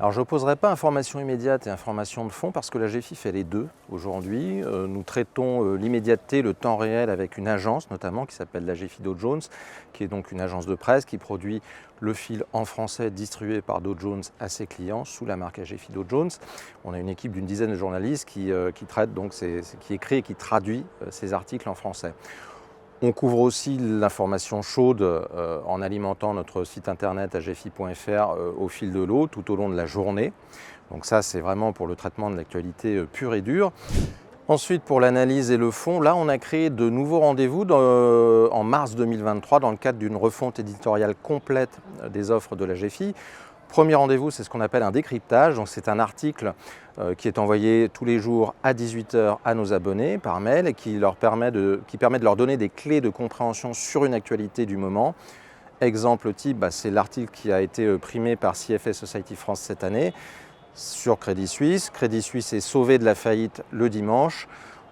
Alors je n'opposerai pas information immédiate et information de fond parce que la GFI fait les deux aujourd'hui. Nous traitons l'immédiateté, le temps réel avec une agence notamment qui s'appelle la GFI Dow Jones, qui est donc une agence de presse qui produit le fil en français distribué par Dow Jones à ses clients sous la marque GFI Dow Jones. On a une équipe d'une dizaine de journalistes qui traite donc qui écrit et qui traduit ces articles en français. On couvre aussi l'information chaude en alimentant notre site internet agfi.fr au fil de l'eau tout au long de la journée. Donc ça, c'est vraiment pour le traitement de l'actualité pure et dure. Ensuite, pour l'analyse et le fond, là, on a créé de nouveaux rendez-vous en mars 2023 dans le cadre d'une refonte éditoriale complète des offres de la GFI. Premier rendez-vous, c'est ce qu'on appelle un décryptage. Donc c'est un article qui est envoyé tous les jours à 18 h à nos abonnés par mail et qui permet de leur donner des clés de compréhension sur une actualité du moment. Exemple type, c'est l'article qui a été primé par CFA Society France cette année sur Crédit Suisse. Crédit Suisse est sauvé de la faillite le dimanche.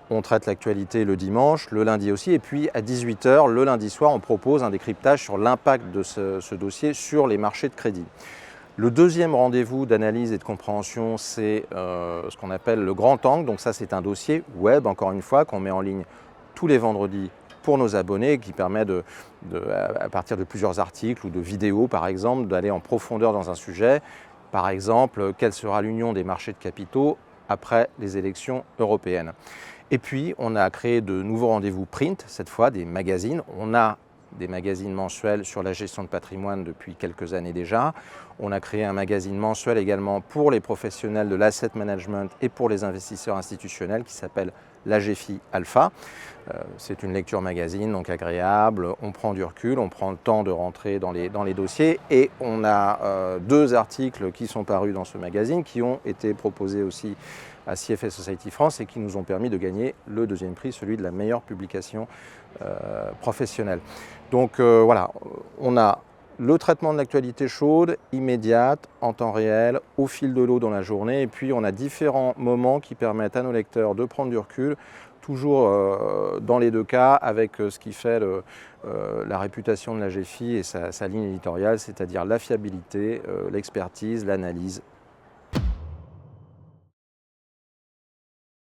On traite l'actualité le dimanche, le lundi aussi. Et puis à 18 h, le lundi soir, on propose un décryptage sur l'impact de ce dossier sur les marchés de crédit. Le deuxième rendez-vous d'analyse et de compréhension, c'est ce qu'on appelle le grand angle. Donc ça, c'est un dossier web, encore une fois, qu'on met en ligne tous les vendredis pour nos abonnés, qui permet à partir de plusieurs articles ou de vidéos, par exemple, d'aller en profondeur dans un sujet. Par exemple, quelle sera l'union des marchés de capitaux après les élections européennes. Et puis, on a créé de nouveaux rendez-vous print, cette fois des magazines. On a des magazines mensuels sur la gestion de patrimoine depuis quelques années déjà. On a créé un magazine mensuel également pour les professionnels de l'asset management et pour les investisseurs institutionnels qui s'appelle la GFI Alpha. C'est une lecture magazine, donc agréable, on prend du recul, on prend le temps de rentrer dans les dossiers et on a deux articles qui sont parus dans ce magazine qui ont été proposés aussi à CFA Society France et qui nous ont permis de gagner le deuxième prix, celui de la meilleure publication professionnelle. Donc voilà, on a le traitement de l'actualité chaude, immédiate, en temps réel, au fil de l'eau dans la journée. Et puis on a différents moments qui permettent à nos lecteurs de prendre du recul, toujours dans les deux cas, avec ce qui fait la réputation de la GFI et sa ligne éditoriale, c'est-à-dire la fiabilité, l'expertise, l'analyse